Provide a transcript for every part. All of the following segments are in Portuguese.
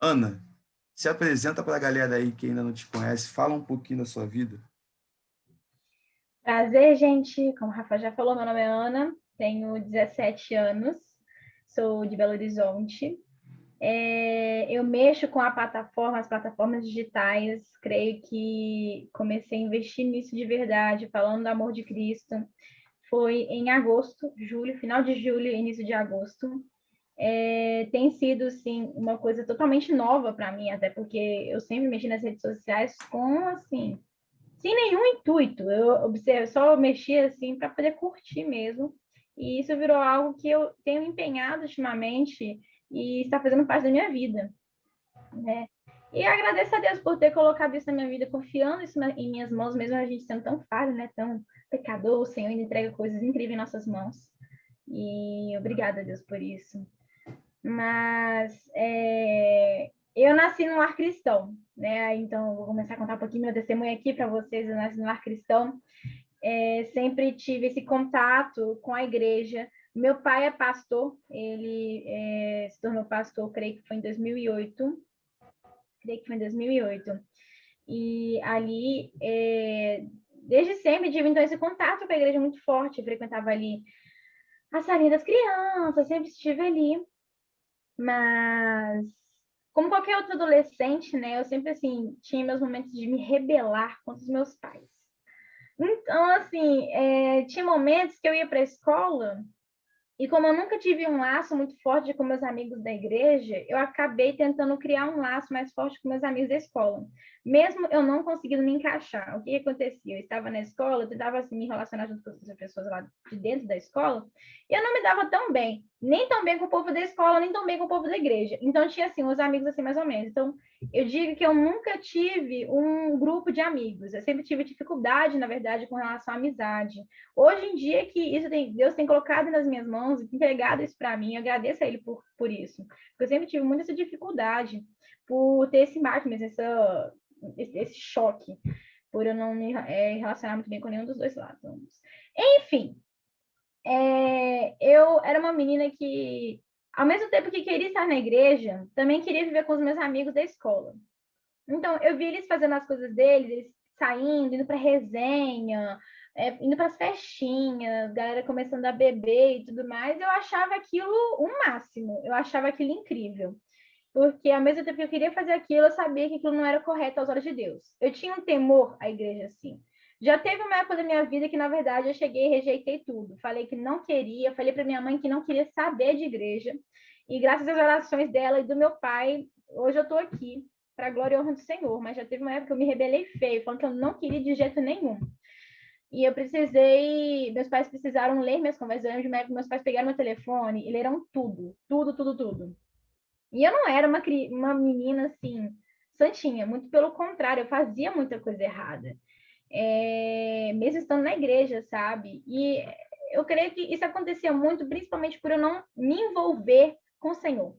Ana, se apresenta para a galera aí que ainda não te conhece, fala um pouquinho da sua vida. Prazer, gente. Como o Rafa já falou, meu nome é Ana, tenho 17 anos, sou de Belo Horizonte. Eu mexo com as plataformas digitais, creio que comecei a investir nisso de verdade, falando do amor de Cristo. Foi em agosto, julho, final de julho, início de agosto. Tem sido, sim, uma coisa totalmente nova para mim, até porque eu sempre mexi nas redes sociais com, assim, sem nenhum intuito. Eu só mexia assim para poder curtir mesmo. E isso virou algo que eu tenho empenhado ultimamente e está fazendo parte da minha vida, né? E agradeço a Deus por ter colocado isso na minha vida, confiando isso em minhas mãos, mesmo a gente sendo tão falho, né? Tão pecador, o Senhor ainda entrega coisas incríveis em nossas mãos. E obrigada a Deus por isso. Mas eu nasci num lar cristão, né? Então, eu vou começar a contar um pouquinho meu testemunho aqui para vocês. Eu nasci num lar cristão, sempre tive esse contato com a igreja. Meu pai é pastor, ele se tornou pastor, creio que foi em 2008. Creio que foi em 2008. E ali, desde sempre, tive então esse contato com a igreja muito forte. Eu frequentava ali a salinha das crianças, sempre estive ali. Mas, como qualquer outro adolescente, né, eu sempre, assim, tinha meus momentos de me rebelar contra os meus pais. Então, assim, tinha momentos que eu ia para a escola e como eu nunca tive um laço muito forte com meus amigos da igreja, eu acabei tentando criar um laço mais forte com meus amigos da escola. Mesmo eu não conseguindo me encaixar. O que acontecia? Eu estava na escola, eu tentava assim, me relacionar junto com as pessoas lá de dentro da escola, e eu não me dava tão bem. Nem tão bem com o povo da escola, nem tão bem com o povo da igreja. Então, tinha, assim, uns amigos assim, mais ou menos. Então, eu digo que eu nunca tive um grupo de amigos. Eu sempre tive dificuldade, na verdade, com relação à amizade. Hoje em dia que Deus tem colocado nas minhas mãos e entregado isso para mim, eu agradeço a Ele por isso. Porque eu sempre tive muita essa dificuldade por ter esse embate, mas esse choque, por eu não me relacionar muito bem com nenhum dos dois lados. Enfim, eu era uma menina que, ao mesmo tempo que queria estar na igreja, também queria viver com os meus amigos da escola. Então, eu vi eles fazendo as coisas deles, eles saindo, indo para resenha, indo para as festinhas, galera começando a beber e tudo mais. Eu achava aquilo o máximo, eu achava aquilo incrível. Porque ao mesmo tempo que eu queria fazer aquilo, eu sabia que aquilo não era correto aos olhos de Deus. Eu tinha um temor à igreja assim. Já teve uma época da minha vida que, na verdade, eu cheguei e rejeitei tudo. Falei que não queria, falei para minha mãe que não queria saber de igreja. E graças às orações dela e do meu pai, hoje eu estou aqui para a glória e honra do Senhor, mas já teve uma época que eu me rebelei feio, falando que eu não queria de jeito nenhum. E eu precisei, meus pais precisaram ler minhas conversas. Eu lembro de uma época que meus pais pegaram meu telefone e leram tudo, tudo, tudo, tudo. E eu não era uma menina assim, santinha, muito pelo contrário, eu fazia muita coisa errada. Mesmo estando na igreja, sabe? E eu creio que isso acontecia muito, principalmente por eu não me envolver com o Senhor.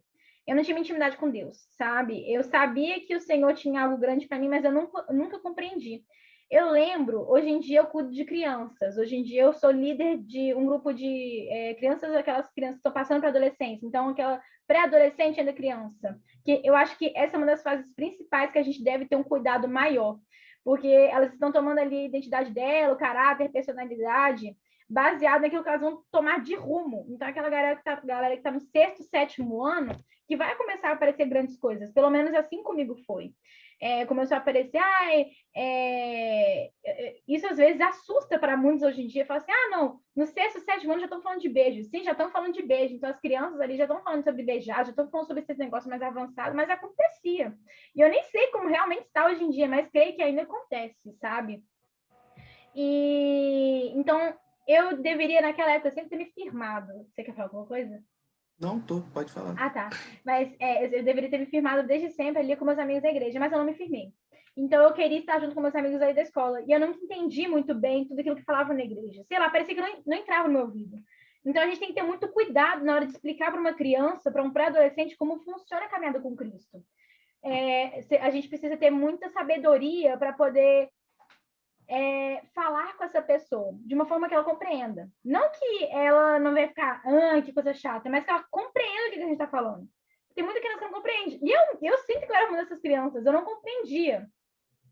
Eu não tinha intimidade com Deus, sabe? Eu sabia que o Senhor tinha algo grande para mim, mas eu nunca compreendi. Eu lembro, hoje em dia eu cuido de crianças, hoje em dia eu sou líder de um grupo de crianças, aquelas crianças que estão passando para a adolescência, então aquela pré-adolescente ainda criança, que eu acho que essa é uma das fases principais que a gente deve ter um cuidado maior, porque elas estão tomando ali a identidade dela, o caráter, a personalidade, baseado naquilo que elas vão tomar de rumo. Então, aquela galera que tá no sexto, sétimo ano, que vai começar a aparecer grandes coisas. Pelo menos assim comigo foi. Começou a aparecer, isso às vezes assusta para muitos hoje em dia. Fala assim, não, no sexto, sétimo ano já estão falando de beijo. Sim, já estão falando de beijo. Então, as crianças ali já estão falando sobre beijar, já estão falando sobre esses negócios mais avançados, mas acontecia. E eu nem sei como realmente está hoje em dia, mas creio que ainda acontece, sabe? E então eu deveria, naquela época, sempre ter me firmado. Você quer falar alguma coisa? Não, pode falar. Ah, tá. Mas eu deveria ter me firmado desde sempre ali com meus amigos da igreja, mas eu não me firmei. Então eu queria estar junto com meus amigos aí da escola. E eu não entendi muito bem tudo aquilo que falavam na igreja. Sei lá, parecia que não entrava no meu ouvido. Então a gente tem que ter muito cuidado na hora de explicar para uma criança, para um pré-adolescente, como funciona a caminhada com Cristo. A gente precisa ter muita sabedoria para poder falar com essa pessoa de uma forma que ela compreenda. Não que ela não vai ficar, que coisa chata, mas que ela compreenda o que a gente está falando. Tem muita criança que não compreende. E eu sinto alma dessas crianças, eu não compreendia.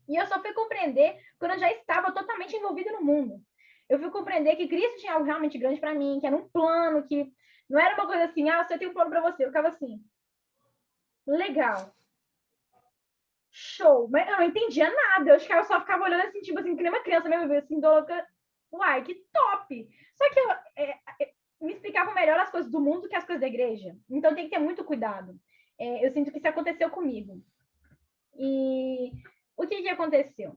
E eu só fui compreender quando eu já estava totalmente envolvida no mundo. Eu fui compreender que Cristo tinha algo realmente grande para mim, que era um plano, que não era uma coisa assim, ah, eu tenho um plano para você. Eu ficava assim, legal, show. Mas eu não entendia nada. Eu só ficava olhando assim, tipo assim, que nem uma criança mesmo, assim, louca. Uai, que top! Só que me explicavam melhor as coisas do mundo que as coisas da igreja. Então tem que ter muito cuidado. Eu sinto que isso aconteceu comigo. E o que aconteceu?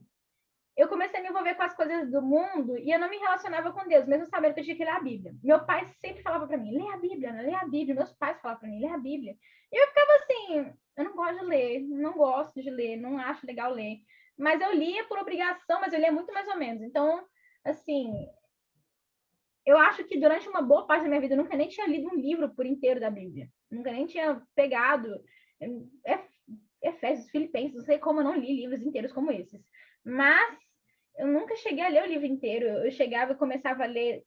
Eu comecei a me envolver com as coisas do mundo e eu não me relacionava com Deus, mesmo sabendo que eu tinha que ler a Bíblia. Meu pai sempre falava para mim, lê a Bíblia, Ana, lê a Bíblia. Meus pais falavam para mim, lê a Bíblia. E eu ficava assim, eu não gosto de ler, não gosto de ler, não acho legal ler. Mas eu lia por obrigação, mas eu lia muito mais ou menos. Então, assim, eu acho que durante uma boa parte da minha vida eu nunca nem tinha lido um livro por inteiro da Bíblia. Nunca nem tinha pegado Efésios, Filipenses, não sei como eu não li livros inteiros como esses. Mas eu nunca cheguei a ler o livro inteiro. Eu chegava e começava a ler,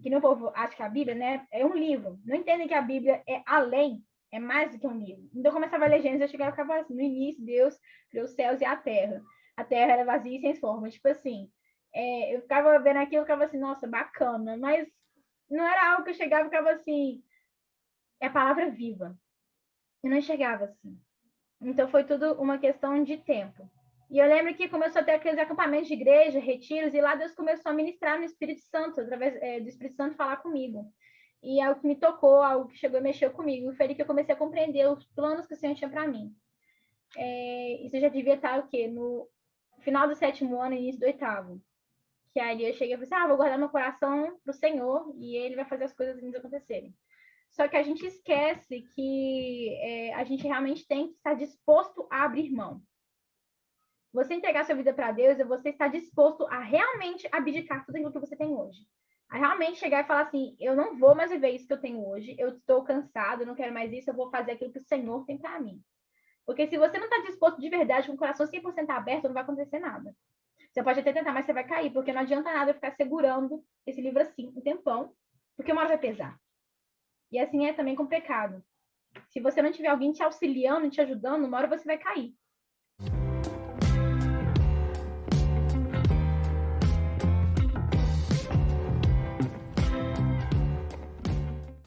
que no povo acha que a Bíblia, né, é um livro. Não entendem que a Bíblia é além, é mais do que um livro. Então eu começava a ler Gênesis, eu chegava e ficava assim, no início Deus criou os céus e a terra. A terra era vazia e sem forma. Tipo assim, eu ficava vendo aquilo, eu ficava assim, nossa, bacana. Mas não era algo que eu chegava e ficava assim, é a palavra viva. Eu não chegava assim. Então foi tudo uma questão de tempo. E eu lembro que começou a ter aqueles acampamentos de igreja, retiros, e lá Deus começou a ministrar no Espírito Santo, através do Espírito Santo falar comigo. E algo que me tocou, algo que chegou e mexeu comigo. E foi ali que eu comecei a compreender os planos que o Senhor tinha para mim. Isso já devia estar o quê? No final do 7º ano, início do 8º. Que aí eu cheguei e falei assim, vou guardar meu coração pro Senhor e Ele vai fazer as coisas lindas acontecerem. Só que a gente esquece que a gente realmente tem que estar disposto a abrir mão. Você entregar sua vida para Deus é você estar disposto a realmente abdicar tudo aquilo que você tem hoje. A realmente chegar e falar assim, eu não vou mais viver isso que eu tenho hoje, eu estou cansado, eu não quero mais isso, eu vou fazer aquilo que o Senhor tem para mim. Porque se você não está disposto de verdade, com o coração 100% aberto, não vai acontecer nada. Você pode até tentar, mas você vai cair, porque não adianta nada eu ficar segurando esse livro assim um tempão, porque uma hora vai pesar. E assim é também com o pecado. Se você não tiver alguém te auxiliando, te ajudando, uma hora você vai cair.